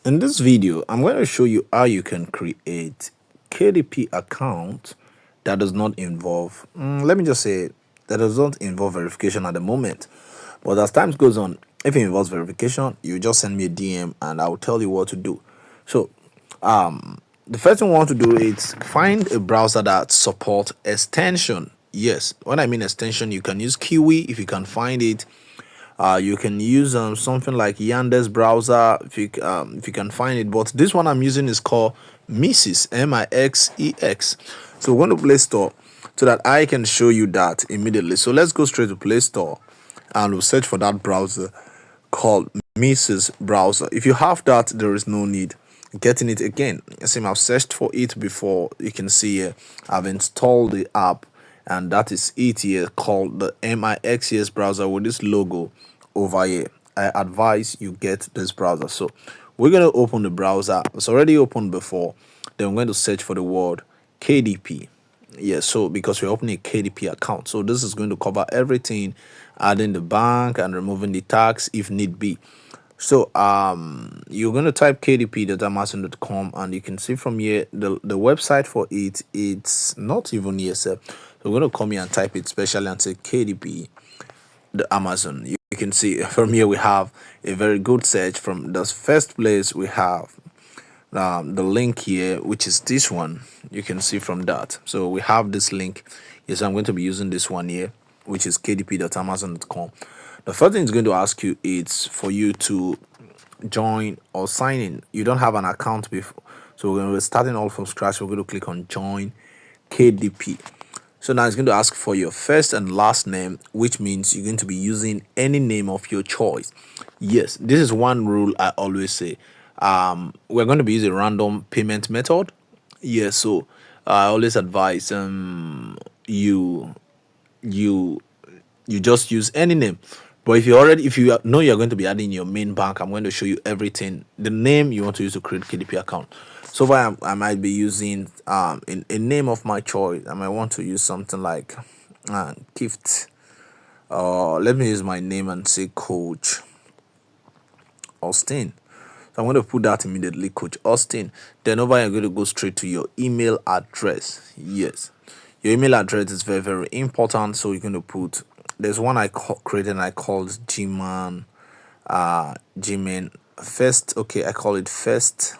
In this video, I'm going to show you how you can create KDP account that does not involve, let me just say, that does not involve verification at the moment. But as time goes on, if it involves verification, you just send me a DM and I'll tell you what to do. So, the first thing we want to do is find a browser that supports extension. Yes, when I mean extension, you can use Kiwi if you can find it. You can use something like Yandex browser if you can find it. But this one I'm using is called Mixes, Mixex. So we're going to Play Store so that I can show you that immediately. So let's go straight to Play Store and we'll search for that browser called Mixes browser. If you have that, there is no need getting it again. Same, I've searched for it before. You can see here I've installed the app, and that is it here, called the Mixes browser with this logo over here. I advise you get this browser. So we're going to open the browser. It's already opened before. Then we're going to search for the word KDP. Yes, so because we're opening a KDP account, so this is going to cover everything, adding the bank and removing the tax if need be. So you're going to type kdp.amazon.com, and you can see from here the website for it's not even here, sir. So we're going to come here and type it specially and say KDP the Amazon. You can see from here we have a very good search. From the first place we have the link here, which is this one. You can see from that. So we have this link. Yes, I'm going to be using this one here, which is kdp.amazon.com. The first thing it's going to ask you is for you to join or sign in. You don't have an account before, so we're going to be starting all from scratch. We're going to click on join KDP. So now it's going to ask for your first and last name, which means you're going to be using any name of your choice. Yes, this is one rule I always say. We're going to be using random payment method. Yes, so I always advise you you you just use any name. But if you know you're going to be adding your main bank, I'm going to show you everything, the name you want to use to create KDP account. So far I might be using in a name of my choice. I might want to use something like gift, let me use my name and say Coach Austin. So I'm going to put that immediately, Coach Austin. Then over here, I'm going to go straight to your email address. Yes, your email address is very, very important. So you're going to put, there's one I created and I called Gman, Gmail first. Okay, I call it first.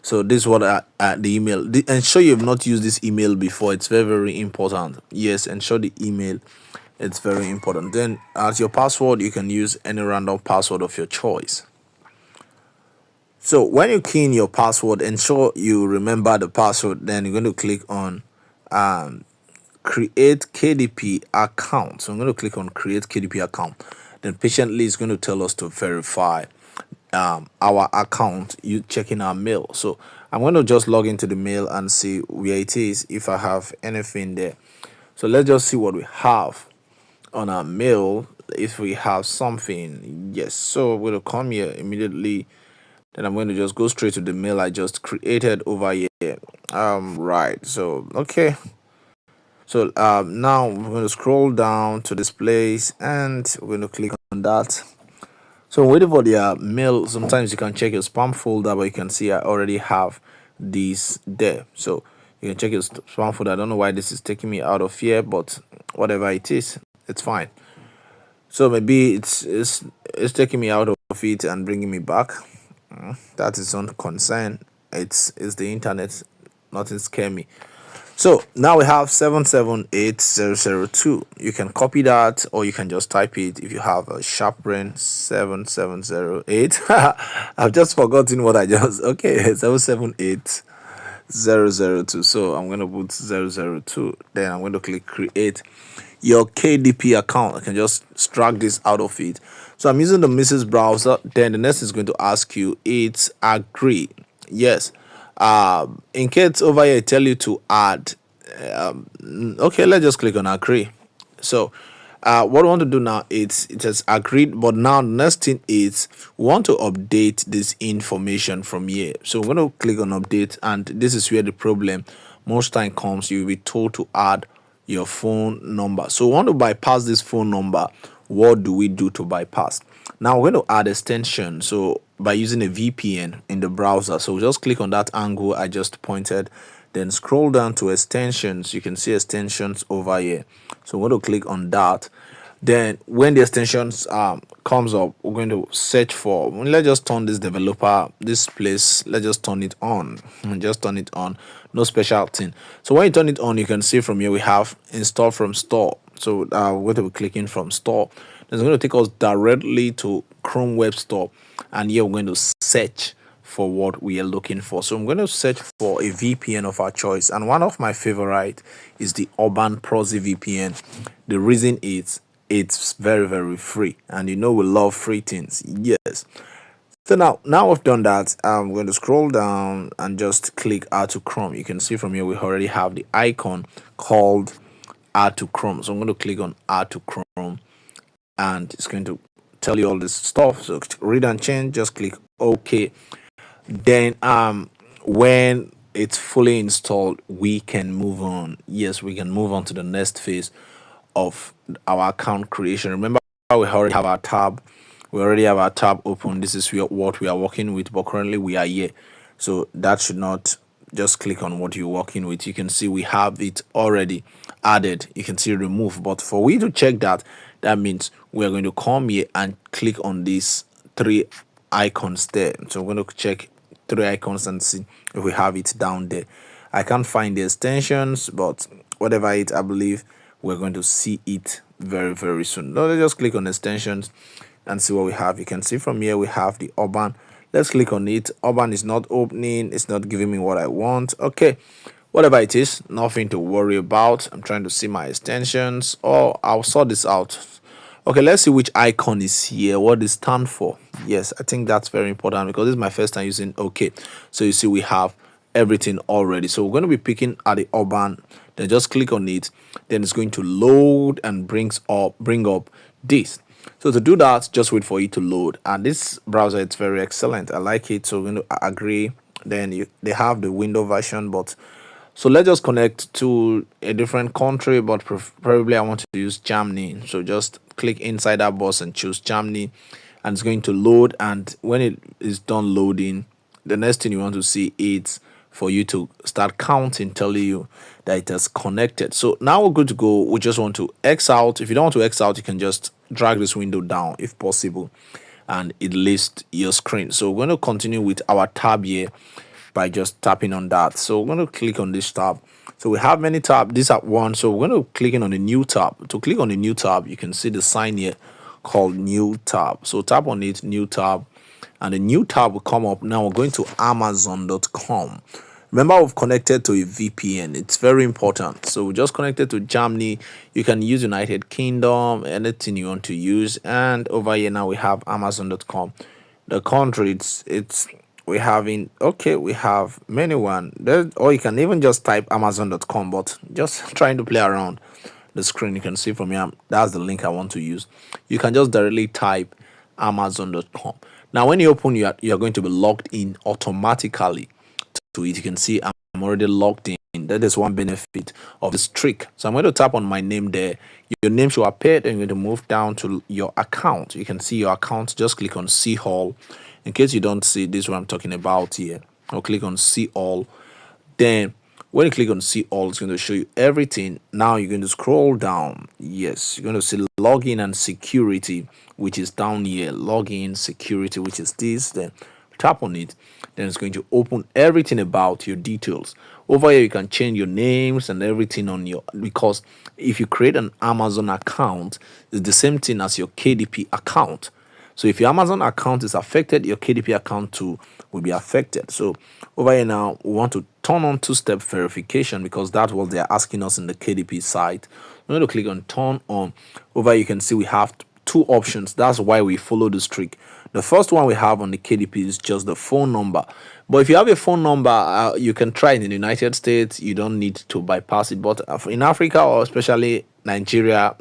So this is what the email. Ensure you have not used this email before. It's very, very important. Yes, ensure the email. It's very important. Then as your password, you can use any random password of your choice. So when you key in your password, ensure you remember the password. Then you're going to click on create KDP account. So I'm going to click on create KDP account. Then patiently it's going to tell us to verify our account, you checking our mail. So I'm going to just log into the mail and see where it is, if I have anything there. So let's just see what we have on our mail, if we have something. Yes, so we're going to come here immediately. Then I'm going to just go straight to the mail I just created over here. Right, so okay, so now we're going to scroll down to this place and we're going to click on that. So waiting for the mail. Sometimes you can check your spam folder, but you can see I already have these there. So you can check your spam folder. I don't know why this is taking me out of here, but whatever it is, it's fine. So maybe it's taking me out of it and bringing me back. That is on concern. It's the internet. Nothing scare me. So now we have 778002. You can copy that or you can just type it if you have a sharp brain. 7708. I've just forgotten what I just, okay, 778002. So I'm going to put 002. Then I'm going to click create your KDP account. I can just drag this out of it. So I'm using the Mixes browser. Then the next is going to ask you, it's agree. Yes. In case over here tell you to add, okay, let's just click on agree. So what I want to do now is it has agreed, but now the next thing is we want to update this information from here. So we're going to click on update, and this is where the problem most time comes. You'll be told to add your phone number. So we want to bypass this phone number. What do we do to bypass? Now we're going to add extension. So by using a VPN in the browser. So just click on that angle I just pointed, then scroll down to extensions. You can see extensions over here. So we're going to click on that. Then when the extensions comes up, we're going to search for, let's just turn this developer, this place, let's just turn it on and just turn it on. No special thing. So when you turn it on, you can see from here we have install from store. So we're going to be clicking from store. It's going to take us directly to Chrome Web Store, and here we're going to search for what we are looking for. So I'm going to search for a VPN of our choice, and one of my favorite is the Urban Proxy VPN. The reason is it's very free, and you know we love free things. Yes. So now I've done that, I'm going to scroll down and just click add to Chrome. You can see from here we already have the icon called add to Chrome. So I'm going to click on add to Chrome, and it's going to tell you all this stuff. So read and change, just click OK. Then when it's fully installed, we can move on. Yes, we can move on to the next phase of our account creation. Remember, we already have our tab. We already have our tab open. This is what we are working with, but currently we are here. So that should not, just click on what you're working with. You can see we have it already added. You can see remove. But for we to check that, that means we're going to come here and click on these three icons there. So we're going to check three icons and see if we have it down there. I can't find the extensions, but whatever it, I believe we're going to see it very soon. Now let's just click on extensions and see what we have. You can see from here we have the Urban. Let's click on it. Urban is not opening, it's not giving me what I want. Okay, whatever it is, nothing to worry about. I'm trying to see my extensions. Oh, I'll sort this out. Okay, let's see which icon is here, what it stands for. Yes, I think that's very important because this is my first time using OK. So you see we have everything already. So we're going to be picking at the Urban, then just click on it, then it's going to load and bring up this. So to do that, just wait for it to load. And this browser, it's very excellent. I like it. So we're going to agree. Then they have the window version, but so let's just connect to a different country, but preferably I want to use Germany. So just click inside that box and choose Germany, and it's going to load. And when it is done loading, the next thing you want to see is for you to start counting, telling you that it has connected. So now we're good to go. We just want to X out. If you don't want to X out, you can just drag this window down if possible, and it lists your screen. So we're going to continue with our tab here by just tapping on that. So we're going to click on this tab. So we have many tabs. These are one. So we're going to click in on a new tab. To click on a new tab, you can see the sign here called new tab. So tap on it, new tab, and the new tab will come up. Now we're going to Amazon.com. Remember, we've connected to a VPN. It's very important. So we just connected to Germany. You can use United Kingdom, anything you want to use. And over here now we have Amazon.com. The country, we have many one there, or you can even just type Amazon.com, but just trying to play around the screen. You can see from here, that's the link I want to use. You can just directly type Amazon.com. Now when you open, you're going to be logged in automatically to it. You can see I'm already logged in. That is one benefit of this trick. So I'm going to tap on my name there. Your name should appear, and you're going to move down to your account. You can see your account. Just click on see all. In case you don't see this, what I'm talking about here, I'll click on see all. Then when you click on see all, it's going to show you everything. Now you're going to scroll down. Yes, you're going to see login and security, which is down here. Login, security, which is this. Then tap on it. Then it's going to open everything about your details. Over here, you can change your names and everything on your, because if you create an Amazon account, it's the same thing as your KDP account. So if your Amazon account is affected, your KDP account too will be affected. So over here now, we want to turn on two-step verification because that's what they're asking us in the KDP site. I'm going to click on turn on. Over here, you can see we have two options. That's why we follow this trick. The first one we have on the KDP is just the phone number. But if you have a phone number, you can try it in the United States. You don't need to bypass it. But in Africa, or especially Nigeria,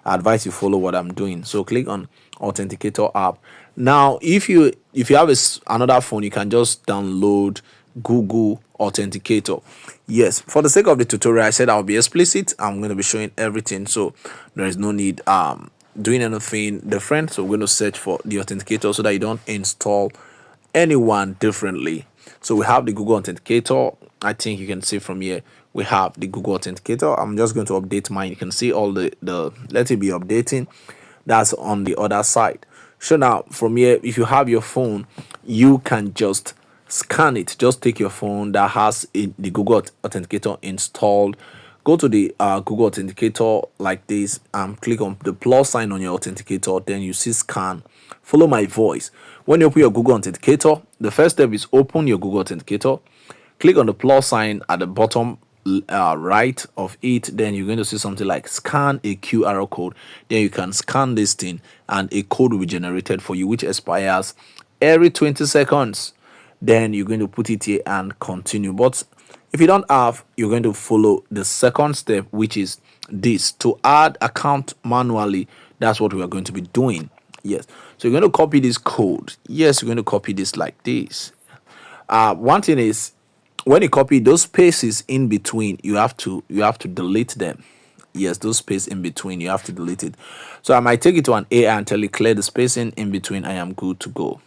I advise you follow what I'm doing. So click on Authenticator app. Now if you have another phone, you can just download Google Authenticator. Yes, for the sake of the tutorial, I said I'll be explicit. I'm going to be showing everything, so there is no need doing anything different. So we're going to search for the authenticator so that you don't install anyone differently. So we have the Google Authenticator. I think you can see from here we have the Google Authenticator. I'm just going to update mine. You can see all the let it be updating. That's on the other side. So now from here, if you have your phone, you can just scan it. Just take your phone that has the Google Authenticator installed, go to the Google Authenticator like this, and click on the plus sign on your authenticator. Then you see scan, follow my voice. When you open your Google Authenticator, the first step is open your Google Authenticator, click on the plus sign at the bottom right of it. Then you're going to see something like scan a QR code. Then you can scan this thing and a code will be generated for you, which expires every 20 seconds. Then you're going to put it here and continue. But if you don't have, you're going to follow the second step, which is this: to add account manually. That's what we are going to be doing. Yes, so you're going to copy this code. Yes, you're going to copy this like this. One thing is, when you copy those spaces in between, you have to delete them. Yes, those space in between, you have to delete it. So I might take it to an AI and tell it clear the spacing in between. I am good to go.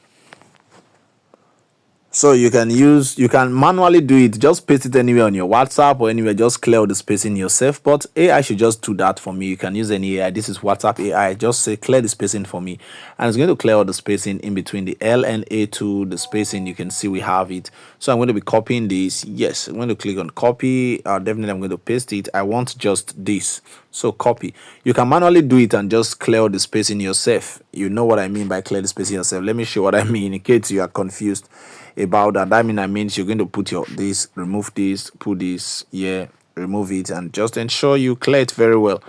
So you can manually do it. Just paste it anywhere on your WhatsApp or anywhere. Just clear the spacing yourself. But AI should just do that for me. You can use any AI. This is WhatsApp AI. Just say clear the spacing for me, and it's going to clear all the spacing in between the L and A2. The spacing, you can see we have it. So I'm going to be copying this. Yes, I'm going to click on copy. Definitely, I'm going to paste it. I want just this. So copy. You can manually do it and just clear the spacing yourself. You know what I mean by clear the spacing yourself. Let me show what I mean in case you are confused about that. That means you're going to put your this, remove this, put this here, remove it, and just ensure you clear it very well.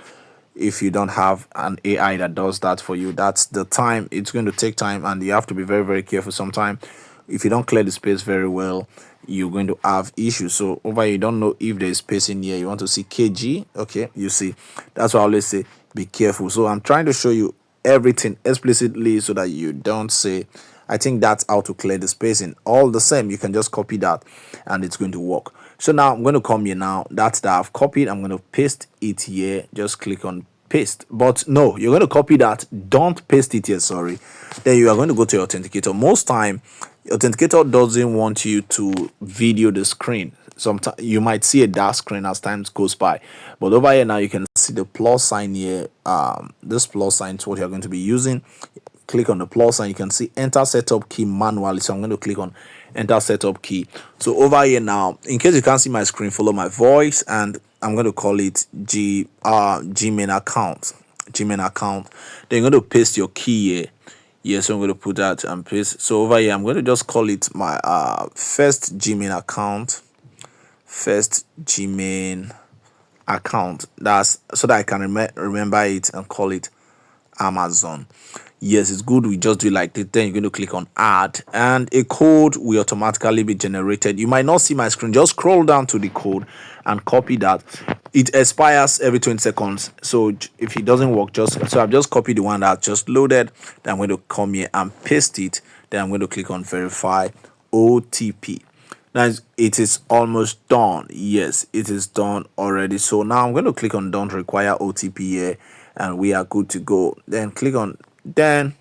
If you don't have an AI that does that for you, that's the time. It's going to take time, and you have to be very, very careful. Sometimes if you don't clear the space very well, you're going to have issues. So over here, you don't know if there's space in here. You want to see kg. Okay, you see, that's why I always say be careful. So I'm trying to show you everything explicitly so that you don't say, I think that's how to clear the spacing. All the same, you can just copy that and it's going to work. So now I'm going to come here now. That's that I've copied. I'm going to paste it here. Just click on paste. But no, you're going to copy that. Don't paste it here, sorry. Then you are going to go to your authenticator. Most time, authenticator doesn't want you to video the screen. Sometimes you might see a dark screen as time goes by, but over here now you can see the plus sign here. This plus sign is what you're going to be using. Click on the plus and you can see enter setup key manually. So I'm going to click on enter setup key. So over here now, in case you can't see my screen, follow my voice, and I'm going to call it Gmail account. Gmail account. Then you're going to paste your key here. Yes, so I'm going to put that and paste. So over here, I'm going to just call it my first Gmail account. First Gmail account. That's so that I can remember it and call it Amazon. Yes, it's good. We just do it like this. Then you're going to click on add, and a code will automatically be generated. You might not see my screen. Just scroll down to the code and copy that. It expires every 20 seconds. So if it doesn't work, so I've just copied the one that just loaded. Then I'm going to come here and paste it. Then I'm going to click on verify OTP. Now it is almost done. Yes, it is done already. So now I'm going to click on don't require OTP here, and we are good to go. Then click on then,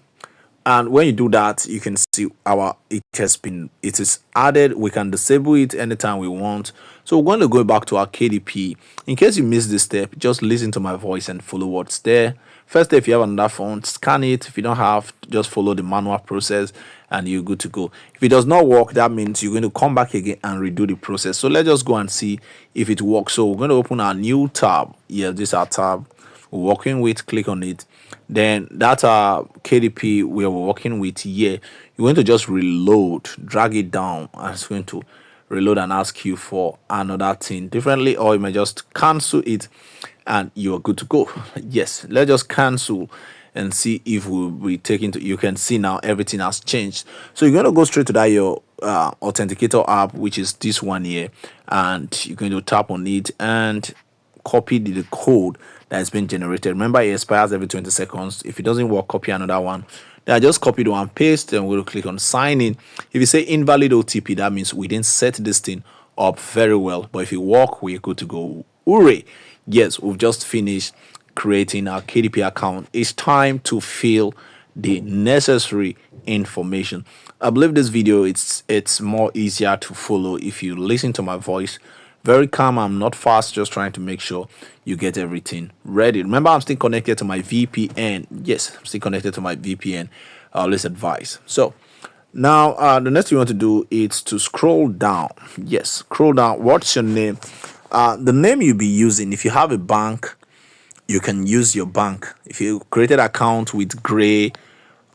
and when you do that, you can see it is added. We can disable it anytime we want. So we're going to go back to our KDP. In case you missed this step, just listen to my voice and follow what's there. First, if you have another phone, scan it. If you don't have, just follow the manual process and you're good to go. If it does not work, that means you're going to come back again and redo the process. So let's just go and see if it works. So we're going to open our new tab. Yeah, this is our tab we're working with. Click on it. Then that's our KDP we're working with here. You're going to just reload, drag it down, and it's going to reload and ask you for another thing differently, or you may just cancel it and you're good to go. Yes, let's just cancel and see if we'll be taken to. You can see now everything has changed. So you're going to go straight to that your authenticator app, which is this one here, and you're going to tap on it and copy the code that has been generated. Remember, it expires every 20 seconds. If it doesn't work, copy another one. Then I just copy the one, paste, then we'll click on sign in. If you say invalid OTP, that means we didn't set this thing up very well. But if you work, we're good to go. Hooray! Yes, we've just finished creating our KDP account. It's time to fill the necessary information. I believe this video it's more easier to follow if you listen to my voice. Very calm, I'm not fast, just trying to make sure you get everything ready. Remember, I'm still connected to my VPN. Yes, I'm still connected to my VPN. I always advise. So now the next thing you want to do is to scroll down. Yes, scroll down. What's your name? The name you'll be using, if you have a bank, you can use your bank. If you created an account with Gray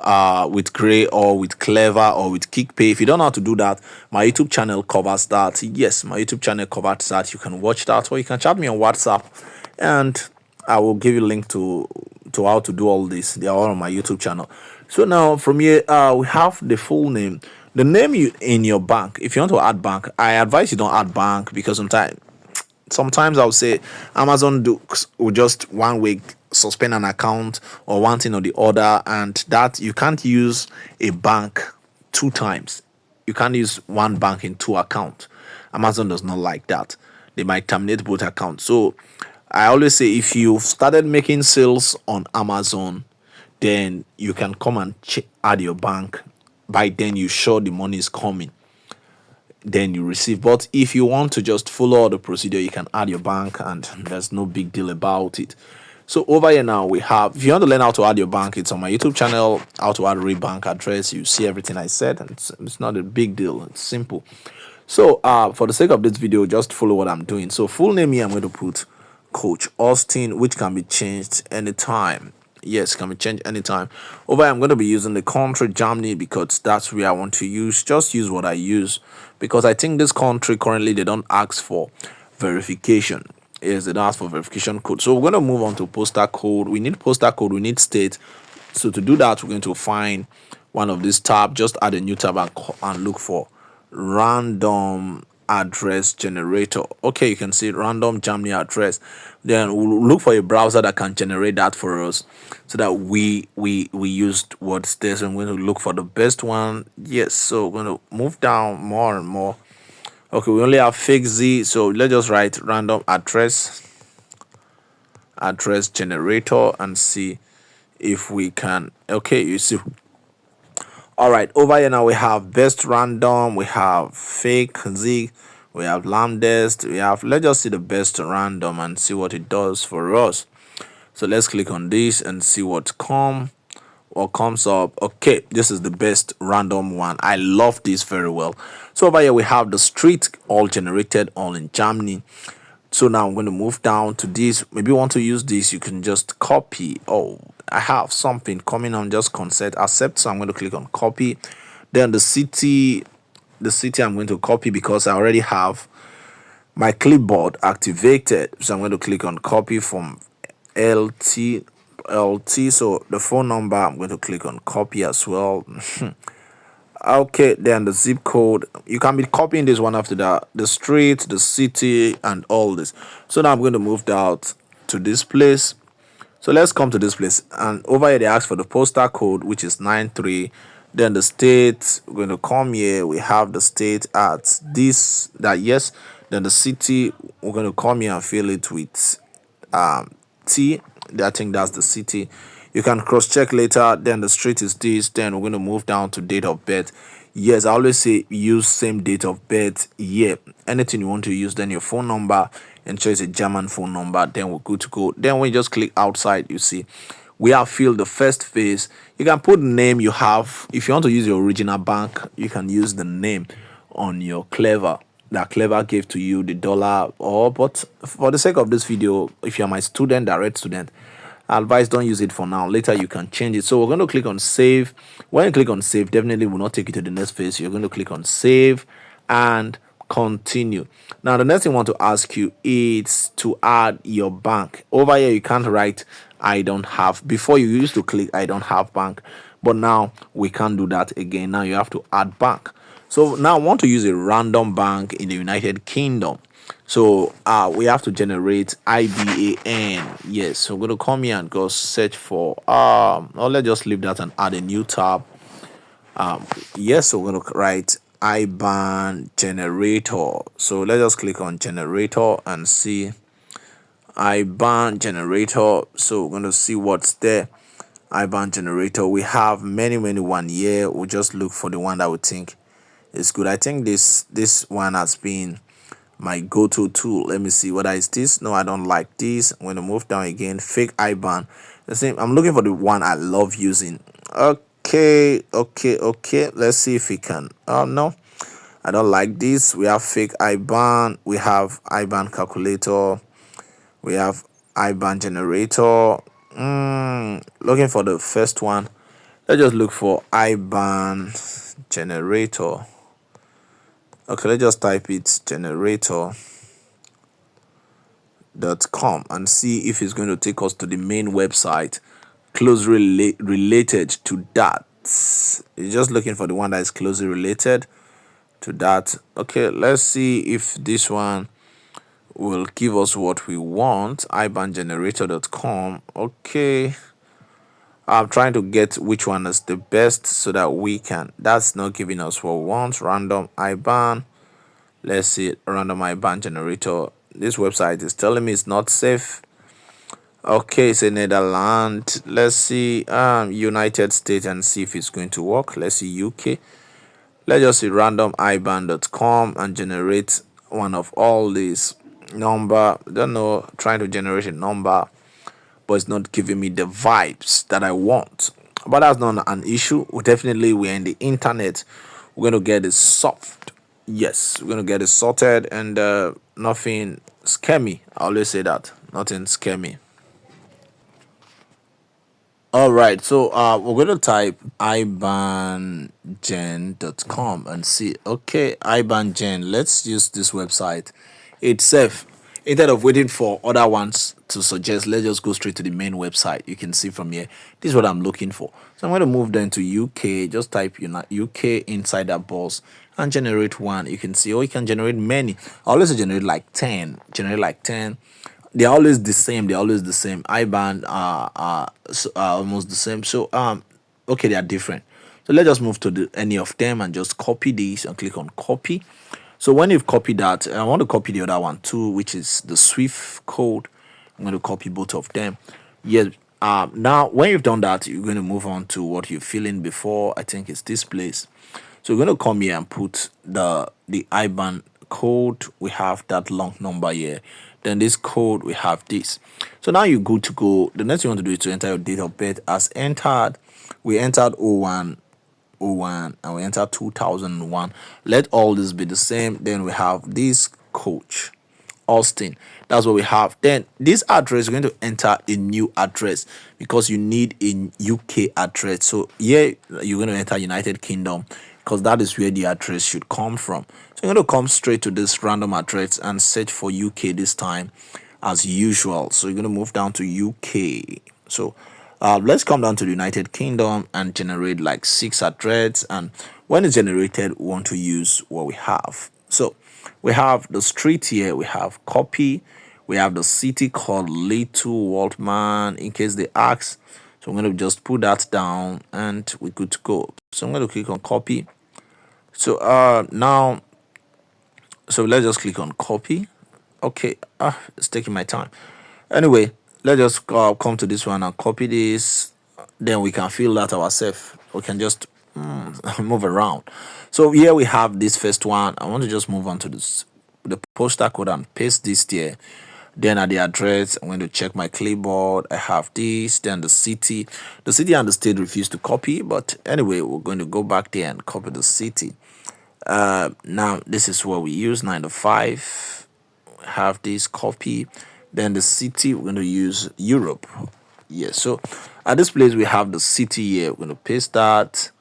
or with Clever or with KickPay, if you don't know how to do that, my YouTube channel covers that. Yes, my YouTube channel covers that. You can watch that, or you can chat me on WhatsApp, and I will give you a link to how to do all this. They are all on my YouTube channel. So now from here, we have the full name, the name you in your bank. If you want to add bank, I advise you don't add bank, because sometimes I'll say Amazon Dukes will just 1 week suspend an account or one thing or the other, and that you can't use a bank 2 times. You can't use one bank in 2 accounts. Amazon does not like that. They might terminate both accounts. So I always say, if you've started making sales on Amazon, then you can come and add your bank. By then you sure the money is coming, then you receive. But if you want to just follow the procedure, you can add your bank, and there's no big deal about it. So over here now we have, if you want to learn how to add your bank, it's on my YouTube channel, how to add a bank address. You see everything I said, and it's not a big deal, it's simple. So for the sake of this video, just follow what I'm doing. So full name here, I'm going to put Coach Austin, which can be changed anytime. Yes, can be changed anytime. Over here, I'm going to be using the country Germany, because that's where I want to use. Just use what I use, because I think this country currently, they don't ask for verification. Yes, they don't ask for verification code. So we're going to move on to postal code. We need postal code, we need state. So to do that, we're going to find one of these tabs. Just add a new tab and look for random address generator. Okay, you can see random Germany address. Then we'll look for a browser that can generate that for us, so that we used what's there. So I'm going to look for the best one. Yes, so we're going to move down more and more. Okay, we only have fake Z, so let's just write random address generator and see if we can. Okay, you see. All right, over here now we have best random, we have fake Z, we have lambdest, we have, let's just see the best random and see what it does for us. So let's click on this and see what comes up. Okay, this is the best random one. I love this very well. So over here we have the street, all generated, all in Germany. So now I'm going to move down to this. Maybe you want to use this, you can just copy. Oh, I have something coming on, just consent accept. So I'm going to click on copy. Then the city I'm going to copy, because I already have my clipboard activated. So I'm going to click on copy from LT. So the phone number, I'm going to click on copy as well. Okay, then the zip code, you can be copying this one after that, the street, the city, and all this. So now I'm going to move out to this place. So let's come to this place, and over here they ask for the postal code, which is 93. Then the state, we're going to come here, we have the state at this, that, yes. Then the city, we're going to come here and fill it with T. I think that's the city. You can cross check later. Then the street is this. Then we're going to move down to date of birth. Yes, I always say use same date of birth. Yeah, anything you want to use. Then your phone number, ensure it's a German phone number. Then we're good to go. Then when you just click outside, you see we have filled the first phase. You can put the name you have. If you want to use your original bank, you can use the name on your Clever that Clever gave to you, the dollar. Or but for the sake of this video, if you're my student, direct student, I advise don't use it for now. Later you can change it. So we're going to click on save. When you click on save, definitely will not take you to the next phase. You're going to click on save and continue. Now the next thing I want to ask you is to add your bank. Over here you can't write I don't have. Before you used to click I don't have bank, but now we can't do that again. Now you have to add bank. So now I want to use a random bank in the United Kingdom. So we have to generate IBAN. Yes, so we're gonna come here and go search for or let's just leave that and add a new tab. Yes, so we're gonna write IBAN generator. So let's just click on generator and see IBAN generator. So we're going to see what's there. IBAN generator. We have many one here. We'll just look for the one that we think is good. I think this one has been my go-to tool. Let me see whether it's this. No, I don't like this. I'm going to move down again. Fake IBAN. The same. I'm looking for the one I love using. Okay. Let's see if we can. Oh no, I don't like this. We have fake IBAN. We have IBAN calculator. We have IBAN generator. Looking for the first one. Let's just look for IBAN generator. Okay, let's just type it generator.com and see if it's going to take us to the main website closely related to that. You're just looking for the one that is closely related to that. Okay, let's see if this one will give us what we want. IBANgenerator.com. Okay, I'm trying to get which one is the best so that we can. That's not giving us what we want. Random IBAN. Let's see, random IBAN generator. This website is telling me it's not safe. Okay, it's a Netherlands. Let's see United States and see if it's going to work. Let's see UK. Let's just see randomiban.com and generate one of all these number. I don't know, trying to generate a number, but it's not giving me the vibes that I want. But that's not an issue. We're in the internet. We're going to get it soft. Yes, we're going to get it sorted and nothing scare me. I always say that. Nothing scare me. All right, so we're going to type ibangen.com and see. Okay, ibangen. Let's use this website itself. Instead of waiting for other ones to suggest, let's just go straight to the main website. You can see from here. This is what I'm looking for. So I'm going to move then to UK. Just type UK inside that box and generate one. You can see, or you can generate many. I always generate like 10. Generate like 10. They're always the same. They're always the same. IBAN are almost the same. So okay, they are different. So let's just move to any of them and just copy these and click on copy. So when you've copied that, I want to copy the other one too, which is the Swift code. I'm going to copy both of them. Yes. Now when you've done that, you're going to move on to what you're filling before. I think it's this place. So we're going to come here and put the IBAN code. We have that long number here. Then this code, we have this. So now you're good to go. The next thing you want to do is to enter your date of birth as entered. We entered 01 and we entered 2001. Let all this be the same. Then we have this coach Austin. That's what we have. Then this address, we're going to enter a new address because you need a UK address. So here you're going to enter United Kingdom because that is where the address should come from. So you're going to come straight to this random address and search for UK this time as usual. So you're going to move down to UK. So let's come down to the United Kingdom and generate like 6 addresses. And when it's generated, we want to use what we have. So we have the street here. We have copy. We have the city called Little Waltman in case they ask. So I'm going to just put that down and we're good to go. So I'm going to click on copy. So now, so let's just click on copy. Okay, it's taking my time. Anyway, let's just come to this one and copy this. Then we can fill that ourselves. We can just move around. So here we have this first one. I want to just move on to this, the postal code, and paste this there. Then at the address, I'm going to check my clipboard. I have this. Then the city and the state refuse to copy. But anyway, we're going to go back there and copy the city. Now this is what we use 9 to 5. Have this copy. Then the city, we're going to use Europe. Yes, so at this place we have the city here. We're going to paste that.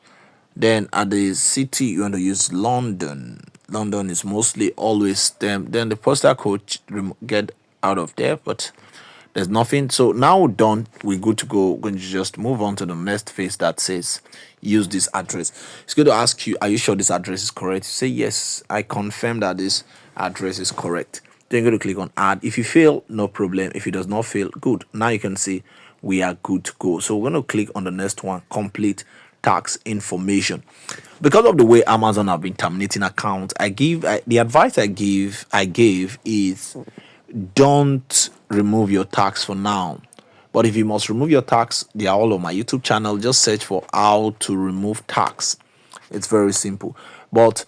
Then at the city you're going to use London. London is mostly always them. Then the postal code get out of there, but there's nothing. So now we're done. We're good to go. We're going to just move on to the next phase that says use this address. It's going to ask you, are you sure this address is correct? You say yes, I confirm that this address is correct. Then you're going to click on add. If you fail, no problem. If it does not fail, good. Now you can see we are good to go. So we're going to click on the next one, complete tax information. Because of the way Amazon have been terminating accounts, the advice I gave is don't remove your tax for now. But if you must remove your tax, they are all on my YouTube channel. Just search for how to remove tax. It's very simple. But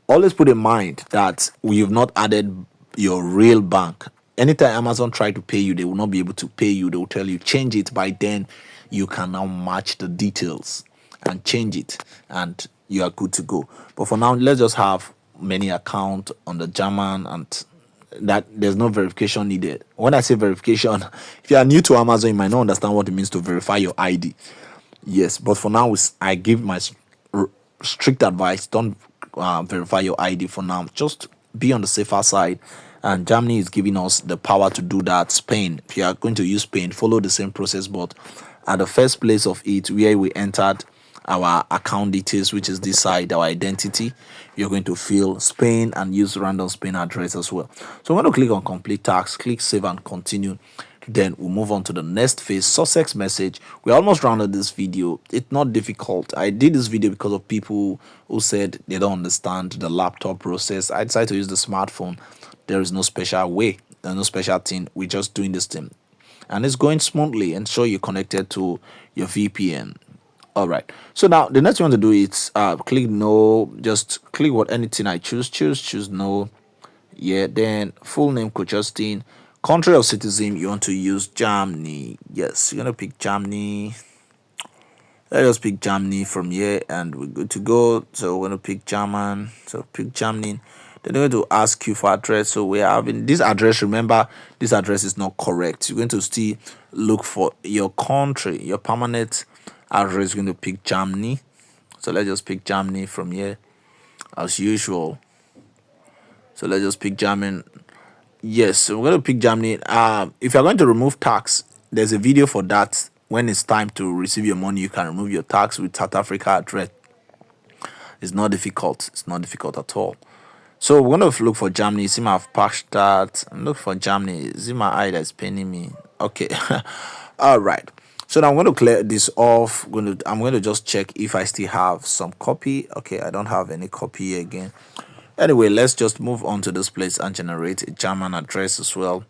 always put in mind that you've not added your real bank. Anytime Amazon try to pay you, they will not be able to pay you. They will tell you change it. By then, you can now match the details and change it, and you are good to go. But for now, let's just have many account on the German, and that there's no verification needed. When I say verification, if you are new to Amazon, you might not understand what it means to verify your ID. Yes, but for now, I give my strict advice: don't verify your ID for now. Just be on the safer side. And Germany is giving us the power to do that. Spain, if you are going to use Spain, follow the same process. But at the first place of it, where we entered our account details, which is this side, our identity, you're going to fill Spain and use random Spain address as well. So I'm going to click on complete tax, click save and continue. Then we'll move on to the next phase, success message. We almost rounded this video. It's not difficult. I did this video because of people who said they don't understand the laptop process. I decided to use the smartphone. There is no special way, there's no special thing. We're just doing this thing, and it's going smoothly. Ensure you're connected to your VPN. All right, so now the next thing you want to do is click no. Just click what anything I choose no. Yeah, then full name Coach Justin. Country of citizen, you want to use Germany. Yes, you're gonna pick Germany. Let us pick Germany from here, and we're good to go. So we're gonna pick German. So pick Germany. Then they're going to ask you for address. So we're having this address. Remember, this address is not correct. You're going to still look for your country, your permanent address. You're going to pick Germany. So let's just pick Germany from here, as usual. So let's just pick Germany. Yes, so we're going to pick Germany. If you're going to remove tax, there's a video for that. When it's time to receive your money, you can remove your tax with South Africa address. It's not difficult. It's not difficult at all. So we're going to look for Germany. See, I've patched that. And look for Germany. See my eye that's paining me. Okay. All right. So now I'm going to clear this off. I'm going to just check if I still have some copy. Okay, I don't have any copy again. Anyway, let's just move on to this place and generate a German address as well,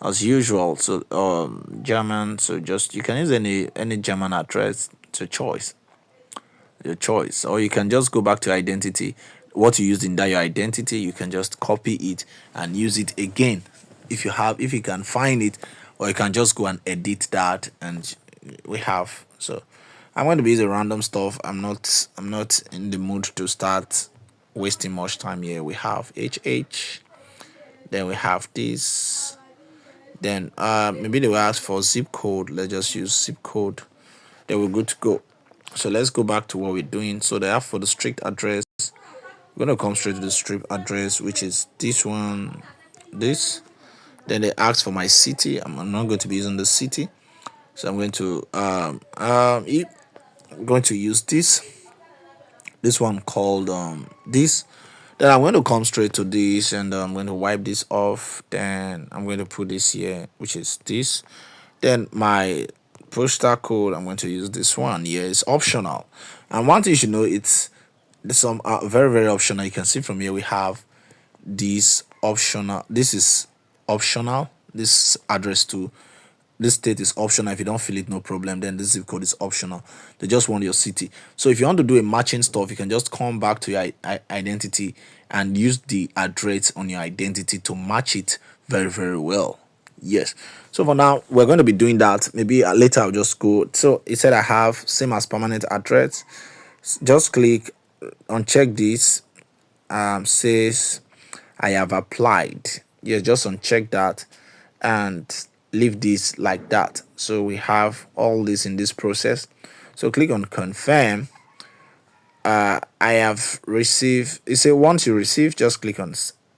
as usual. So German. So just you can use any German address. It's your choice, or you can just go back to identity. What you used in that your identity, you can just copy it and use it again if you can find it, or you can just go and edit that, and we have. So I'm going to be using random stuff. I'm not in the mood to start wasting much time here. We have HH, then we have this, then maybe they will ask for zip code. Let's just use zip code. Then we're good to go. So let's go back to what we're doing. So they have for the strict address. We're going to come straight to the strict address, which is this one, this. Then they ask for my city. I'm not going to be using the city, so I'm going to use this one called this. Then I'm going to come straight to this, and I'm going to wipe this off. Then I'm going to put this here, which is this. Then my postal code, I'm going to use this one. Yeah, it's optional. And one thing you should know, it's some very, very optional. You can see from here we have this optional. This is optional. This address to this state is optional. If you don't fill it, no problem. Then this zip code is optional. They just want your city. So if you want to do a matching stuff, you can just come back to your identity and use the address on your identity to match it very, very well. Yes. So for now, we're going to be doing that. Maybe later I'll just go. So it said I have same as permanent address. Just click uncheck this. Says I have applied. Yeah, just uncheck that and leave this like that. So we have all this in this process. So click on confirm. I have received. It say once you receive, just click on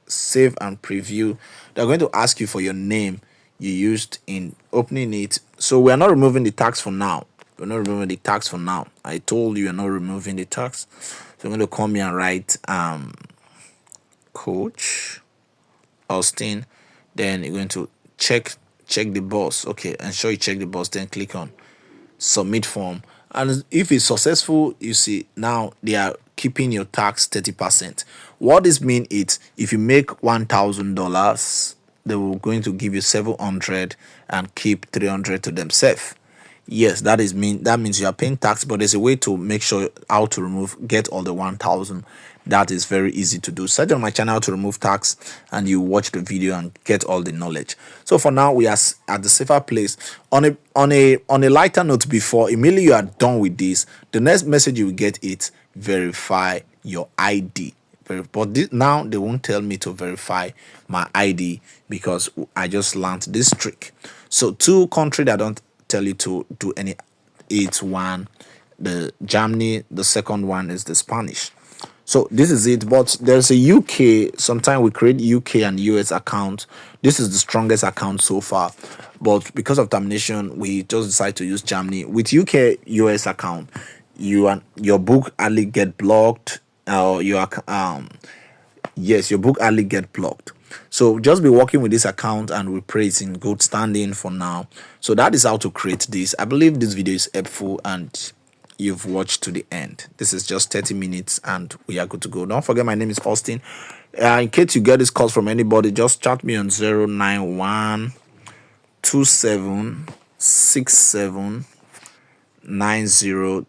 save and preview. They're going to ask you for your name you used in opening it. So we are not removing the tax for now. We're not removing the tax for now. I told you we're not removing the tax. So I'm going to come here and write Coach Austin. Then you're going to check the box. Okay, ensure you check the box, then click on submit form. And if it's successful, you see now they are keeping your tax 30%. What this means is if you make $1,000, they will going to give you 700 and keep 300 to themselves. Yes, that means you are paying tax, but there's a way to make sure how to get all the 1,000. That is very easy to do. Search on my channel to remove tax, and you watch the video and get all the knowledge. So for now, we are at the safer place. On a lighter note, before immediately you are done with this, the next message you will get is verify your ID. But now they won't tell me to verify my ID because I just learned this trick. So two countries that don't tell you to do any, it's one, the Germany, the second one is the Spanish. So this is it. But there's a UK. Sometimes we create UK and US account. This is the strongest account so far, but because of termination we just decide to use Germany. With UK US account, your book hardly get blocked, or your book hardly get blocked. So just be working with this account, and we pray it's in good standing for now. So that is how to create this. I believe this video is helpful and you've watched to the end. This is just 30 minutes and we are good to go. Don't forget, my name is Austin. In case you get this call from anybody, just chat me on 091 2767 90